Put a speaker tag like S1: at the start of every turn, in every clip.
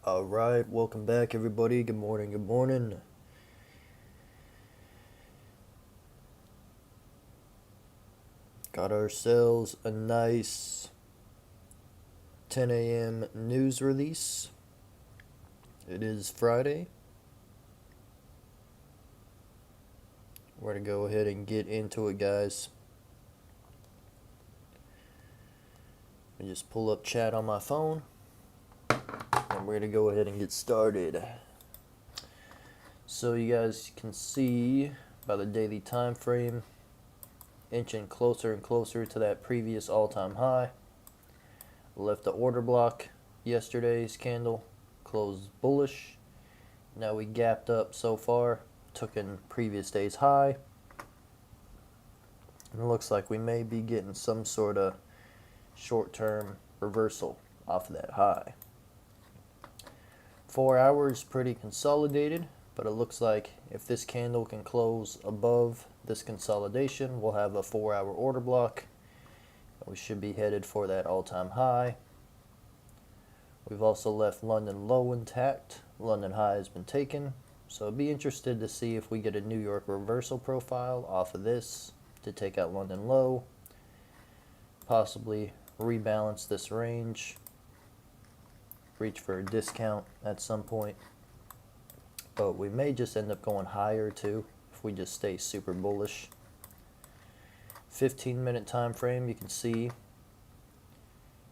S1: All right, welcome back, everybody. Good morning. Good morning. Got ourselves a nice 10 a.m. news release. It is Friday. We're going to go ahead and get into it, guys. I just pull up chat on my phone, and we're going to go ahead and get started. So you guys can see by the daily time frame, inching closer and closer to that previous all-time high. Left the order block yesterday's candle, closed bullish. Now we gapped up so far, took in previous day's high. And it looks like we may be getting some sort of short-term reversal off of that high. 4 hours pretty consolidated, but it looks like if this candle can close above this consolidation, we'll have a 4-hour order block. We should be headed for that all-time high. We've also left London low intact. London high has been taken. So I'd be interested to see if we get a New York reversal profile off of this to take out London low. Possibly rebalance this range. Reach for a discount at some point. But we may just end up going higher too if we just stay super bullish. 15-minute time frame, you can see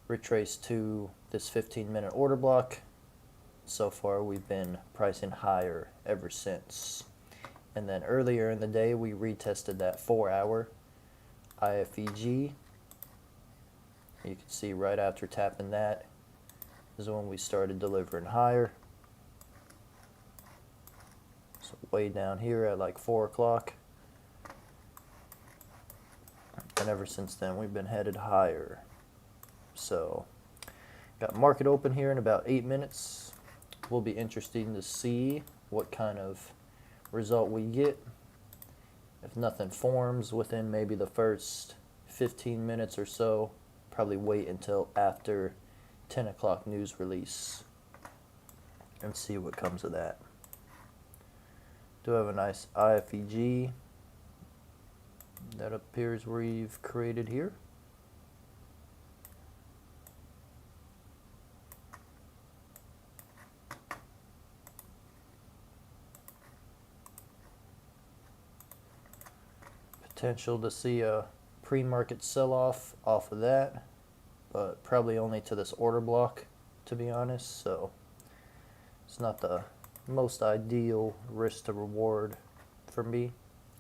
S1: retrace to this 15-minute order block. So far we've been pricing higher ever since. And then earlier in the day we retested that 4-hour IFEG. You can see right after tapping that is when we started delivering higher. So way down here at like 4 o'clock. And ever since then we've been headed higher. So got market open here in about 8 minutes. Will be interesting to see what kind of result we get. If nothing forms within maybe the first 15 minutes or so, probably wait until after 10 o'clock news release and see what comes of that. Do have a nice IFEG that appears we've created here. Potential to see a pre-market sell-off off of that, but probably only to this order block, to be honest. So it's not the most ideal risk to reward for me,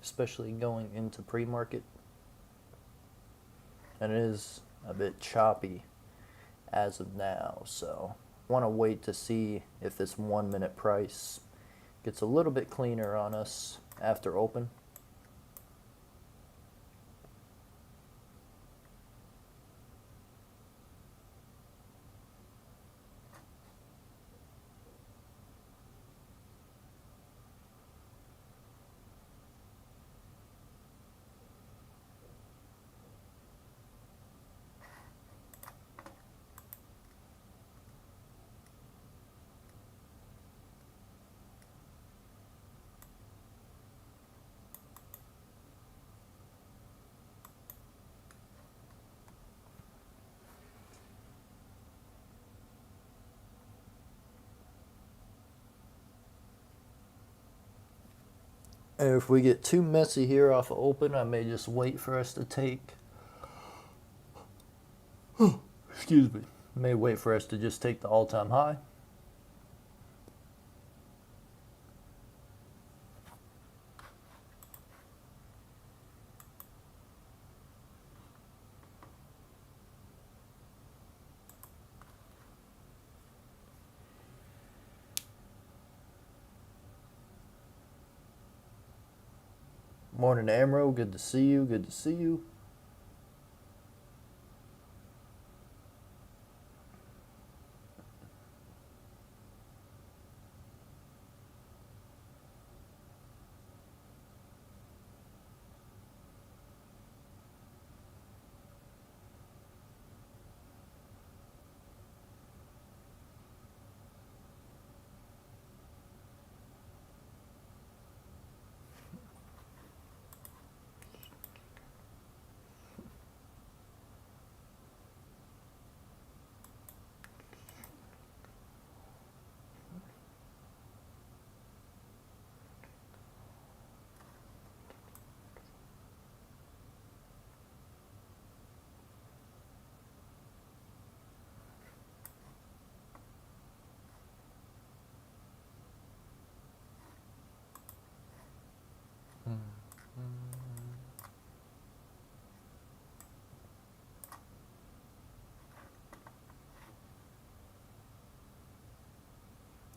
S1: especially going into pre-market. And it is a bit choppy as of now, so want to wait to see if this 1 minute price gets a little bit cleaner on us after open. And if we get too messy here off of open, I may just wait for us to take, excuse me, may wait for us to just take the all-time high. Morning, Amro. Good to see you. Good to see you.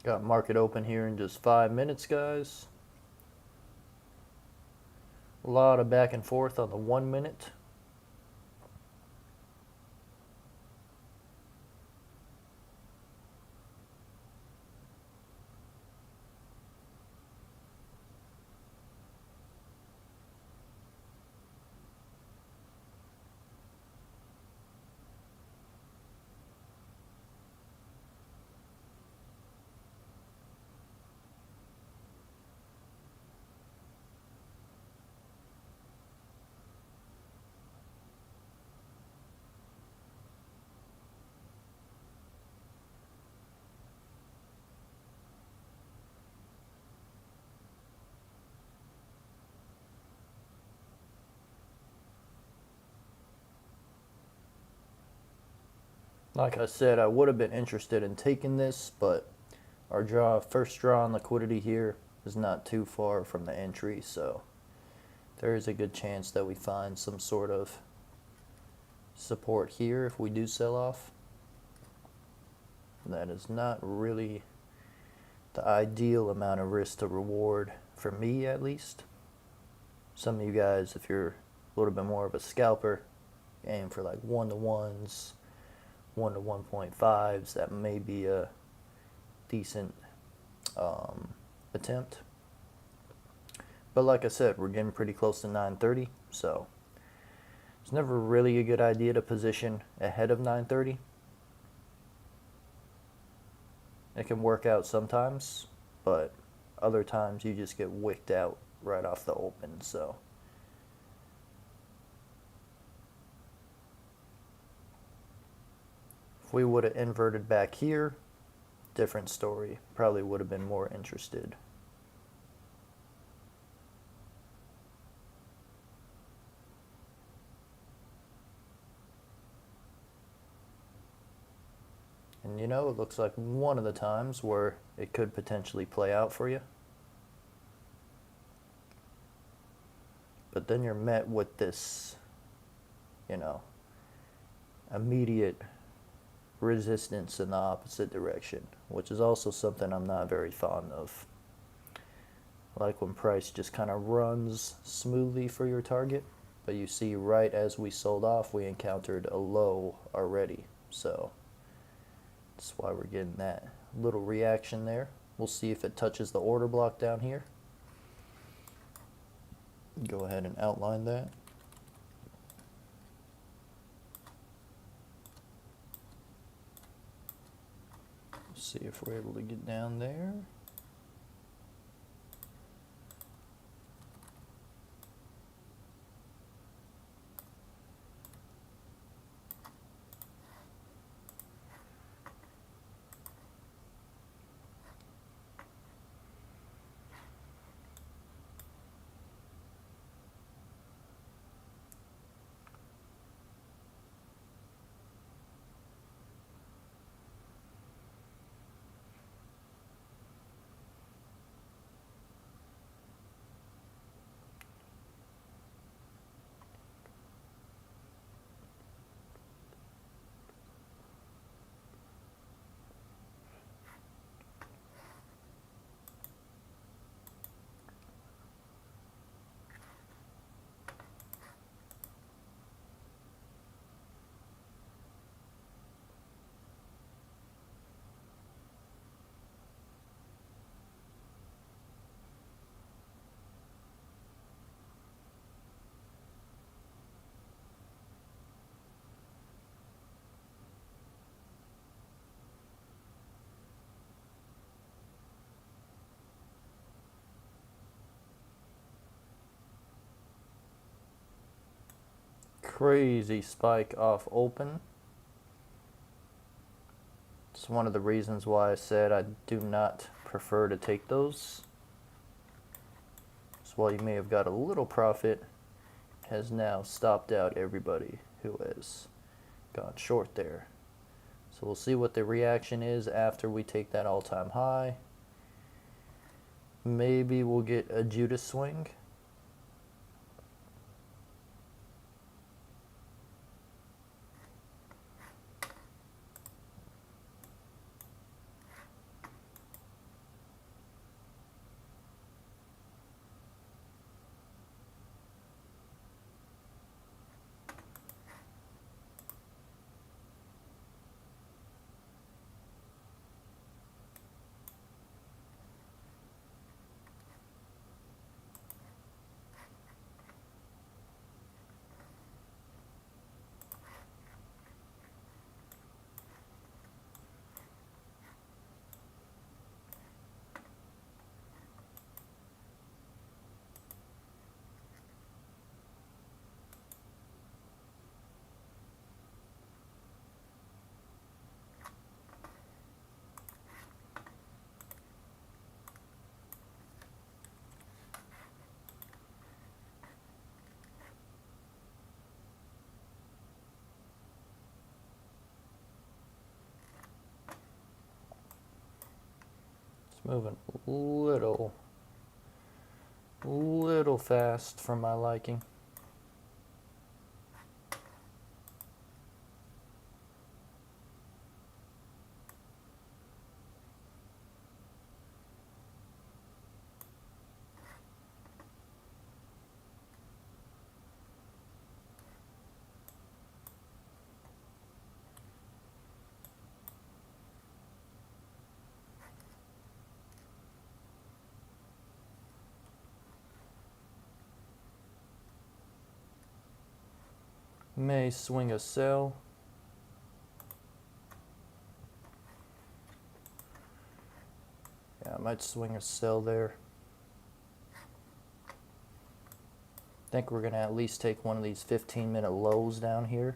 S1: Got market open here in just 5 minutes, guys. A lot of back and forth on the 1 minute. Like I said, I would have been interested in taking this, but our first draw on liquidity here is not too far from the entry, so there is a good chance that we find some sort of support here if we do sell off. That is not really the ideal amount of risk to reward for me, at least. Some of you guys, if you're a little bit more of a scalper, aim for like 1-to-1s, 1-to-1.5s. That may be a decent attempt. But like I said, we're getting pretty close to 9:30, so it's never really a good idea to position ahead of 9:30. It can work out sometimes, but other times you just get wicked out right off the open. So if we would have inverted back here, different story. Probably would have been more interested. And you know, it looks like one of the times where it could potentially play out for you. But then you're met with this, you know, immediate resistance in the opposite direction, which is also something I'm not very fond of. Like when price just kind of runs smoothly for your target, but you see right as we sold off, we encountered a low already. So that's why we're getting that little reaction there. We'll see if it touches the order block down here. Go ahead and outline that. See if we're able to get down there. Crazy spike off open. It's one of the reasons why I said I do not prefer to take those. So while you may have got a little profit, has now stopped out everybody who has gone short there. So we'll see what the reaction is after we take that all-time high. Maybe we'll get a Judas swing. It's moving a little fast for my liking. May swing a sell. Yeah, I might swing a sell there. I think we're going to at least take one of these 15-minute lows down here.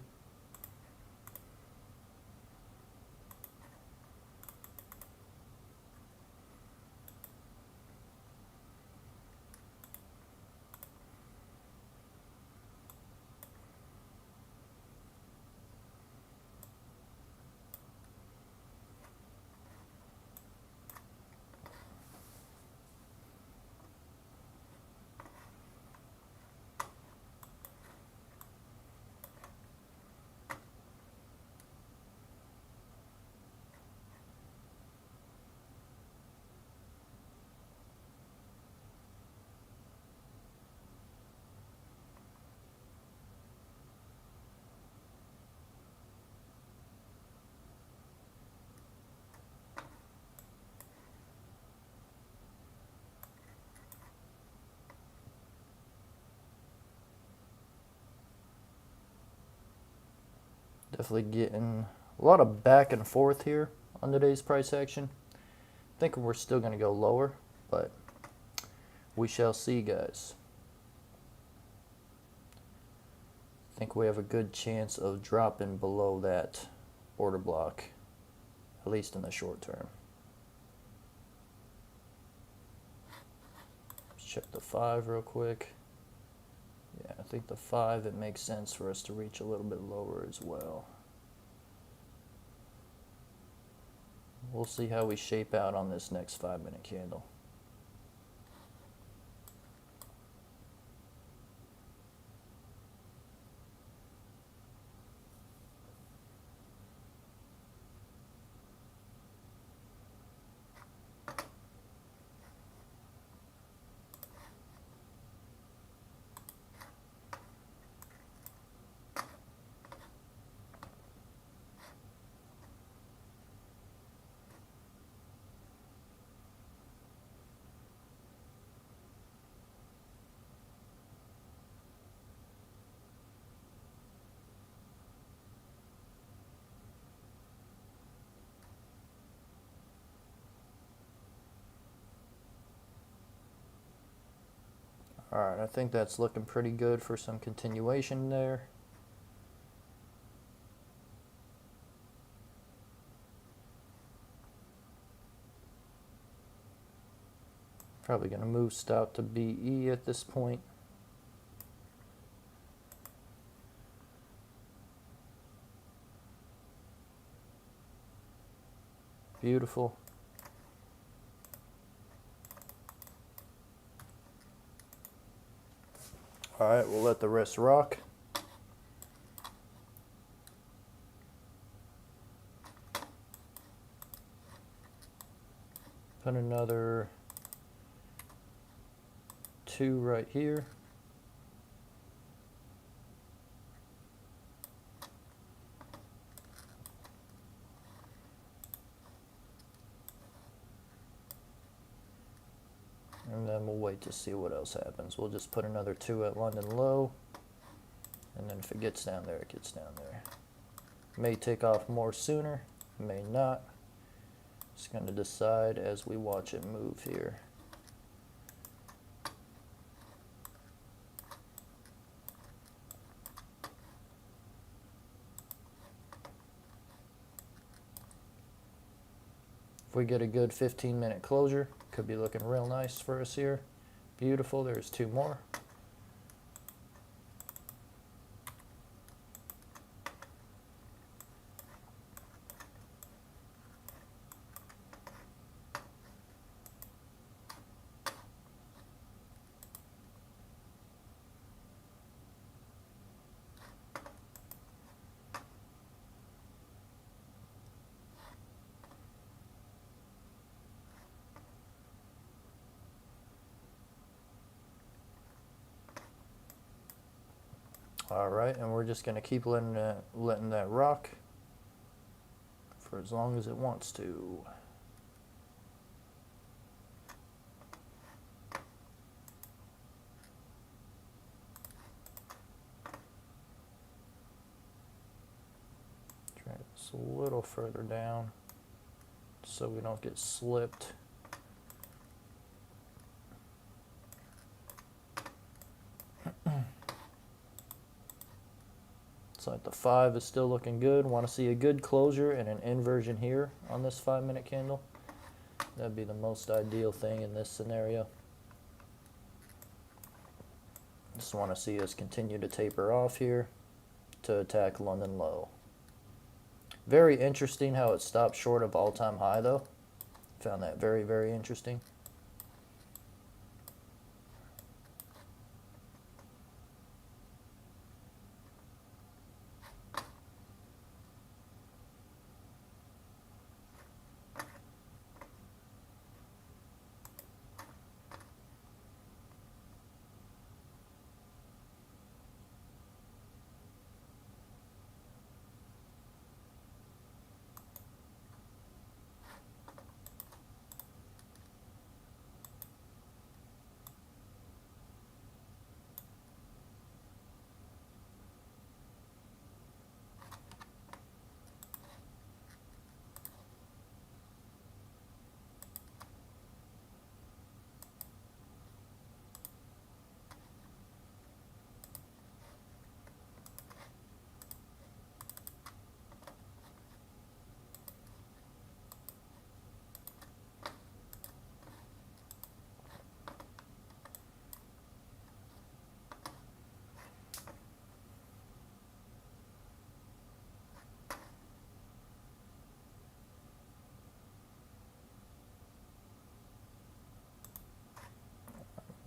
S1: Definitely getting a lot of back and forth here on today's price action. I think we're still going to go lower, but we shall see, guys. I think we have a good chance of dropping below that order block, at least in the short term. Let's check the 5 real quick. Yeah, I think the 5, it makes sense for us to reach a little bit lower as well. We'll see how we shape out on this next 5-minute candle. Alright, I think that's looking pretty good for some continuation there. Probably going to move stop to BE at this point. Beautiful. Alright, we'll let the rest rock. Put another 2 right here. And then we'll wait to see what else happens. We'll just put another 2 at London low. And then if it gets down there, it gets down there. May take off more sooner, may not. Just going to decide as we watch it move here. If we get a good 15-minute closure, could be looking real nice for us here. Beautiful, there's 2 more. All right, and we're just going to keep letting that rock for as long as it wants to. Try this a little further down so we don't get slipped. Looks like the 5 is still looking good. Want to see a good closure and an inversion here on this 5-minute candle. That'd be the most ideal thing in this scenario. Just want to see us continue to taper off here to attack London low. Very interesting how it stopped short of all-time high though. Found that very, very interesting.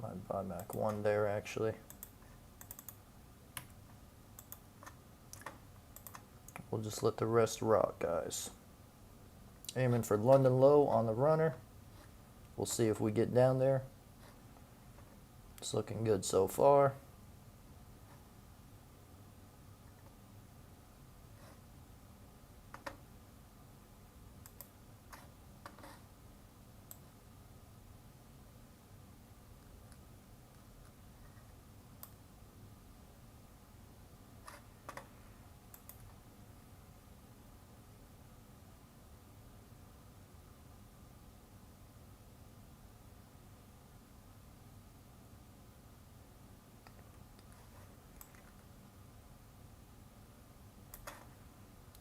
S1: Might buy back 1 there actually. We'll just let the rest rock, guys. Aiming for London low on the runner. We'll see if we get down there. It's looking good so far.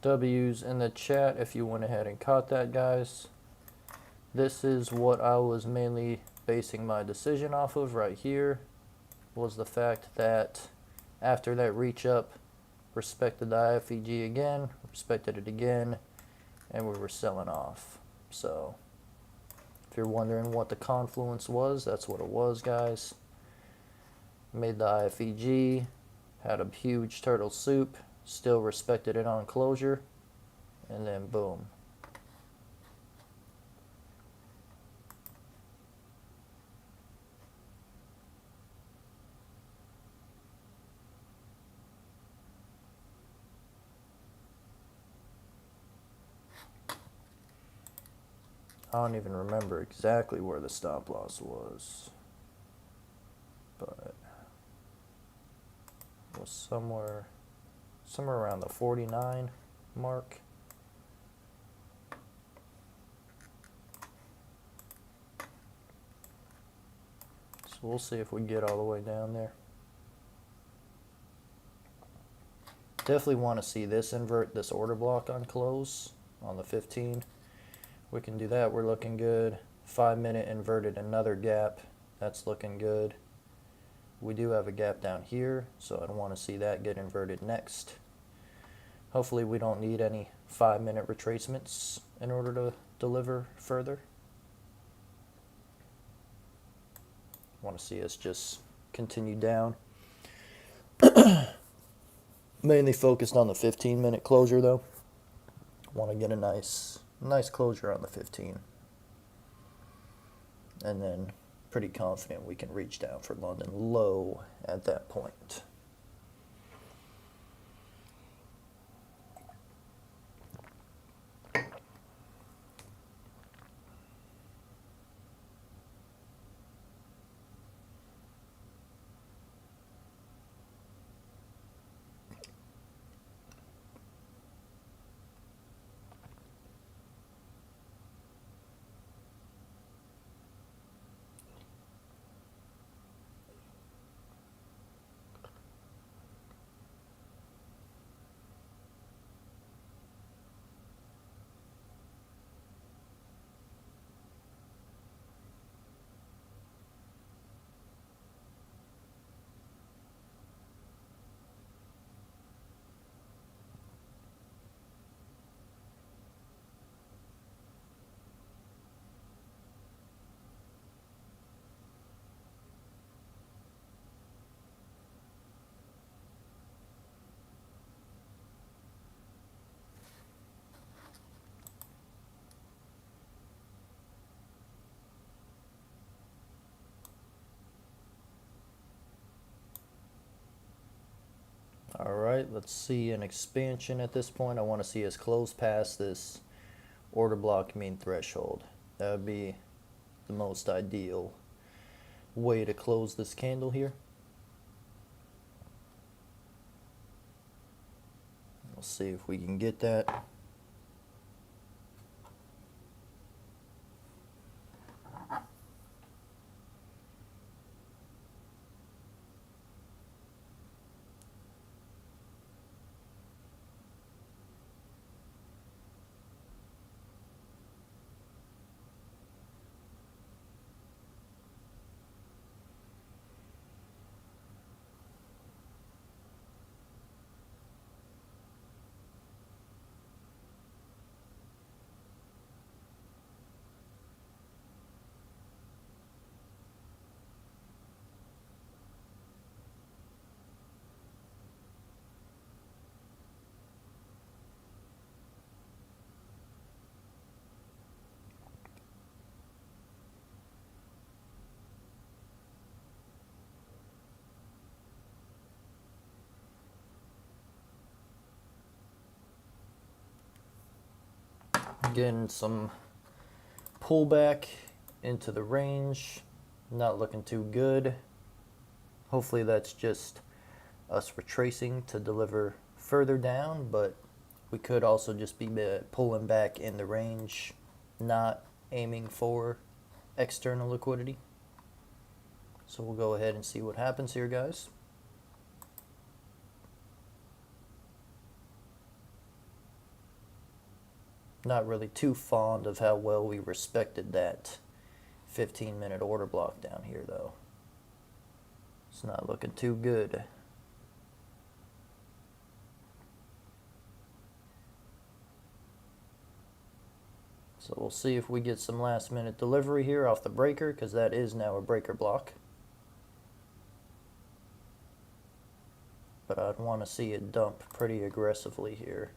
S1: W's in the chat if you went ahead and caught that, guys. This is what I was mainly basing my decision off of right here, was the fact that after that reach up, respected the IFEG again, respected it again, and we were selling off. So if you're wondering what the confluence was, that's what it was, guys. Made the IFEG, had a huge turtle soup, still respected it on closure, and then boom. I don't even remember exactly where the stop loss was, but it was somewhere around the 49 mark. So we'll see if we get all the way down there. Definitely want to see this invert this order block on close on the 15. We can do that. We're looking good. 5-minute inverted another gap. That's looking good. We do have a gap down here, so I don't want to see that get inverted next. Hopefully we don't need any 5-minute retracements in order to deliver further. Want to see us just continue down. Mainly focused on the 15-minute closure though. Want to get a nice closure on the 15. And then pretty confident we can reach down for London low at that point. right, let's see an expansion at this point. I want to see us close past this order block mean threshold. That would be the most ideal way to close this candle here. We'll see if we can get that. Getting some pullback into the range, not looking too good. Hopefully that's just us retracing to deliver further down, but we could also just be pulling back in the range, not aiming for external liquidity. So we'll go ahead and see what happens here, guys. Not really too fond of how well we respected that 15-minute order block down here, though. It's not looking too good. So we'll see if we get some last-minute delivery here off the breaker, because that is now a breaker block. But I'd want to see it dump pretty aggressively here.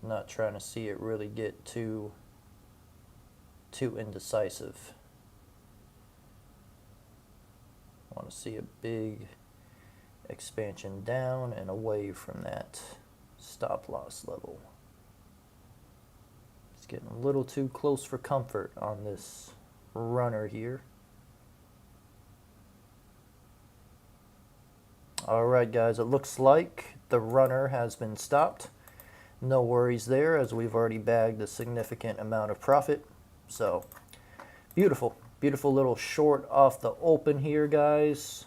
S1: Not trying to see it really get too indecisive. I want to see a big expansion down and away from that stop loss level. It's getting a little too close for comfort on this runner here. Alright guys, it looks like the runner has been stopped. No worries there, as we've already bagged a significant amount of profit. So, beautiful. Beautiful little short off the open here, guys.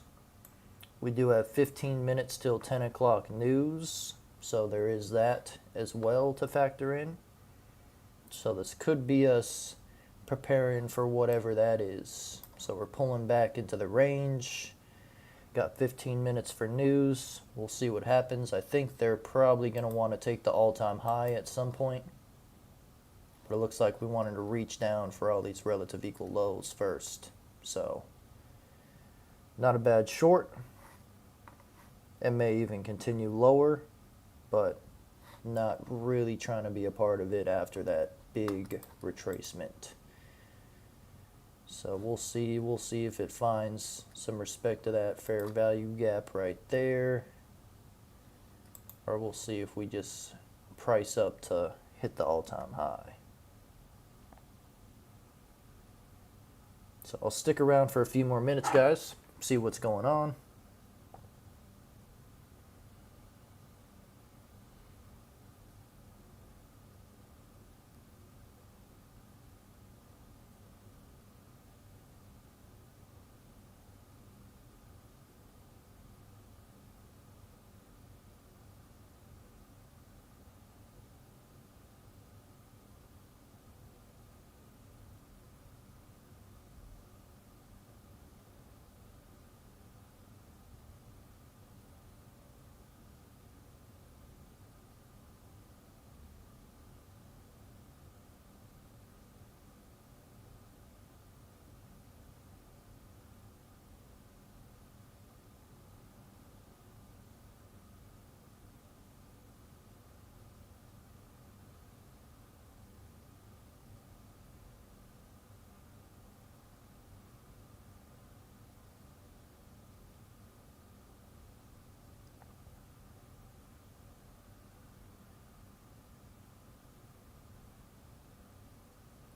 S1: We do have 15 minutes till 10 o'clock news. So there is that as well to factor in. So this could be us preparing for whatever that is. So we're pulling back into the range. Got 15 minutes for news. We'll see what happens. I think they're probably going to want to take the all-time high at some point. But it looks like we wanted to reach down for all these relative equal lows first. So, not a bad short. It may even continue lower, but not really trying to be a part of it after that big retracement. So we'll see if it finds some respect to that fair value gap right there. Or we'll see if we just price up to hit the all-time high. So I'll stick around for a few more minutes, guys, see what's going on.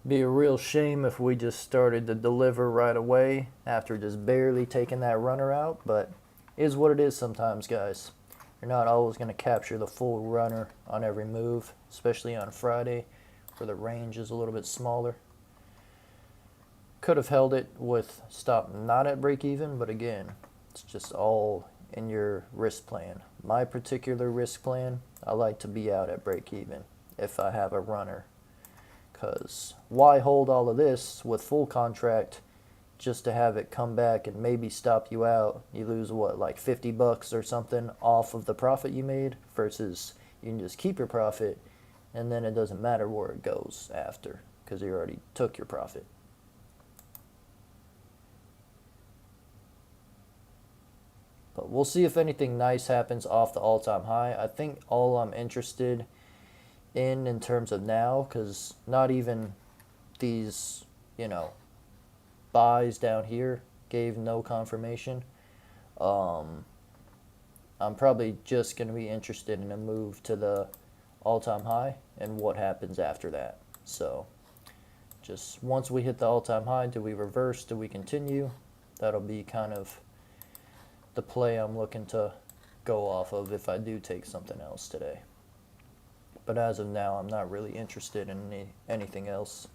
S1: Be a real shame if we just started to deliver right away after just barely taking that runner out, but it is what it is sometimes, guys. You're not always going to capture the full runner on every move, especially on Friday where the range is a little bit smaller. Could have held it with stop not at break even, but again, it's just all in your risk plan. My particular risk plan, I like to be out at break even if I have a runner. Because why hold all of this with full contract just to have it come back and maybe stop you out? You lose what, like $50 or something off of the profit you made, versus you can just keep your profit and then it doesn't matter where it goes after because you already took your profit. But we'll see if anything nice happens off the all-time high. I think all I'm interested in terms of now, because not even these, buys down here gave no confirmation. I'm probably just going to be interested in a move to the all-time high and what happens after that. So just once we hit the all-time high, do we reverse? Do we continue? That'll be kind of the play I'm looking to go off of if I do take something else today. But as of now, I'm not really interested in anything else.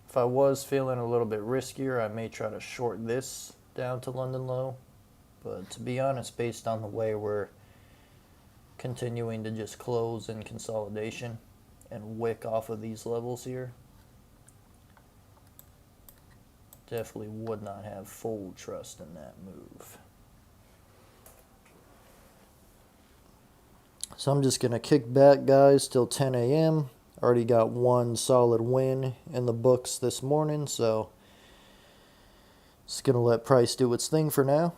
S1: If I was feeling a little bit riskier, I may try to short this down to London low. But to be honest, based on the way we're continuing to just close in consolidation and wick off of these levels here, definitely would not have full trust in that move. So I'm just going to kick back, guys, till 10 a.m. Already got one solid win in the books this morning, so just going to let price do its thing for now.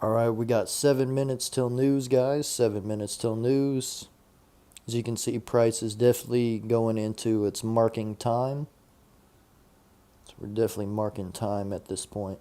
S1: All right, we got 7 minutes till news, guys. 7 minutes till news. As you can see, price is definitely going into its marking time. So we're definitely marking time at this point.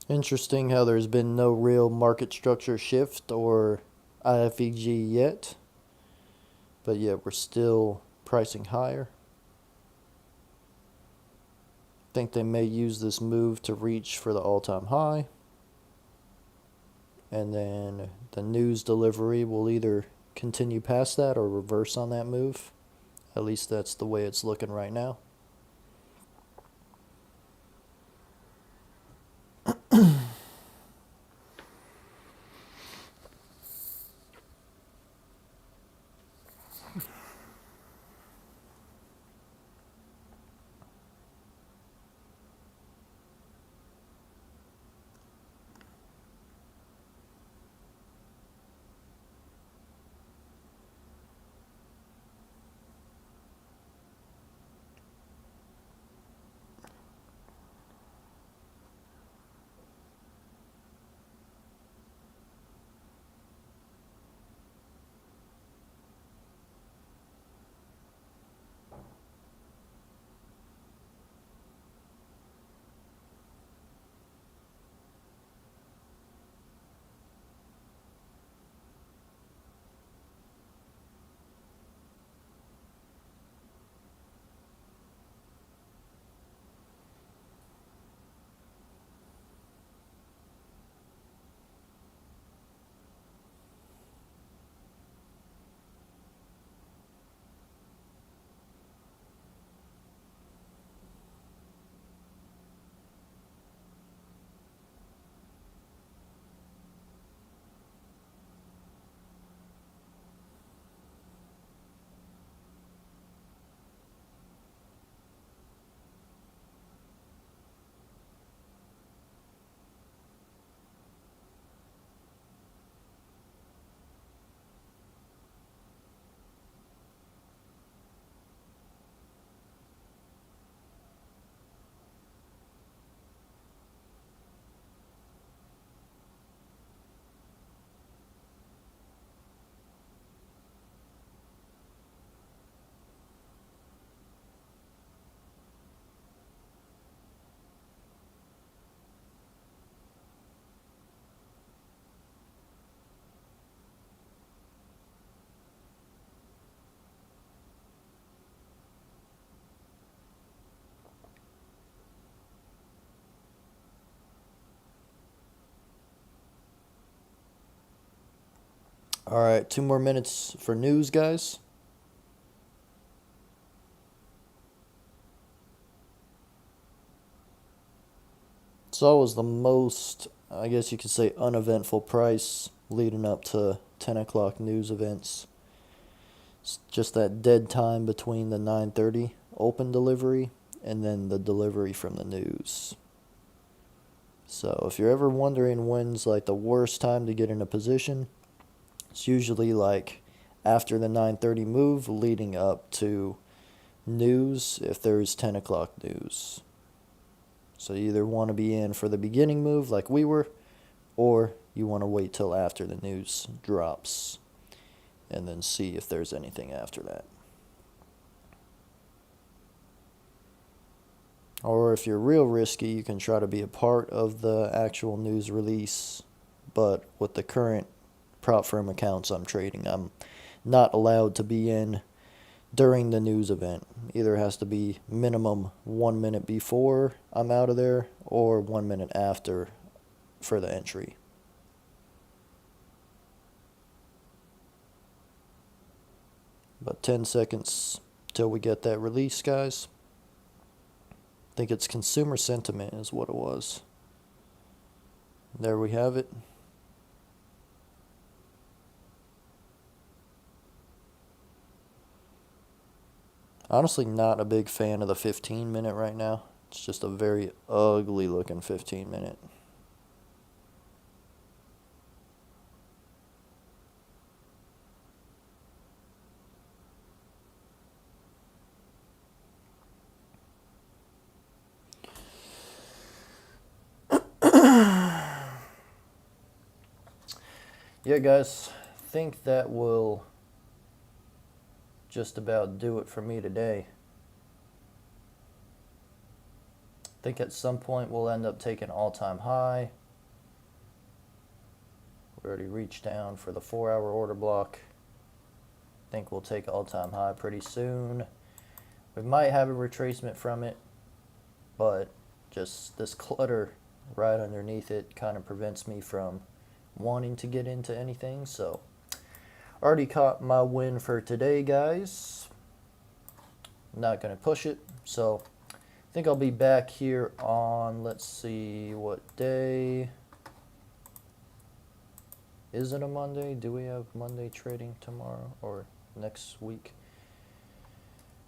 S1: Interesting how there's been no real market structure shift or IFEG yet. But yet we're still pricing higher. Think they may use this move to reach for the all-time high. And then the news delivery will either continue past that or reverse on that move. At least that's the way it's looking right now. All right, 2 more minutes for news, guys. It's always the most, I guess you could say, uneventful price leading up to 10 o'clock news events. It's just that dead time between the 9:30 open delivery and then the delivery from the news. So if you're ever wondering when's like the worst time to get in a position, it's usually like after the 9:30 move leading up to news if there's 10 o'clock news. So you either want to be in for the beginning move like we were, or you want to wait till after the news drops and then see if there's anything after that. Or if you're real risky, you can try to be a part of the actual news release, but with the current prop firm accounts I'm trading, I'm not allowed to be in during the news event. Either has to be minimum 1 minute before I'm out of there or 1 minute after for the entry. But 10 seconds till we get that release, guys. I think it's consumer sentiment is what it was. There we have it. Honestly, not a big fan of the 15-minute right now. It's just a very ugly looking 15-minute. Yeah, guys, I think that will just about do it for me today. I think at some point we'll end up taking all-time high. We already reached down for the 4-hour order block. I think we'll take all-time high pretty soon. We might have a retracement from it, but just this clutter right underneath it kind of prevents me from wanting to get into anything. So already caught my win for today, guys. Not going to push it. So I think I'll be back here on, let's see, what day? Is it a Monday? Do we have Monday trading tomorrow or next week?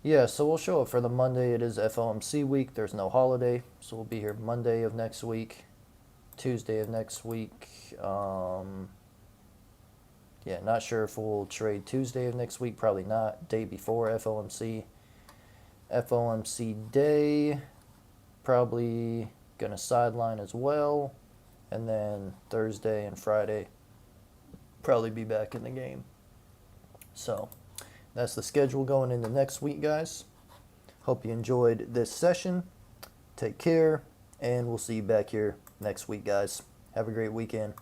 S1: Yeah, so we'll show up for the Monday. It is FOMC week. There's no holiday. So we'll be here Monday of next week, Tuesday of next week. Yeah, not sure if we'll trade Tuesday of next week. Probably not. Day before FOMC. FOMC day, probably going to sideline as well. And then Thursday and Friday, probably be back in the game. So that's the schedule going into next week, guys. Hope you enjoyed this session. Take care, and we'll see you back here next week, guys. Have a great weekend.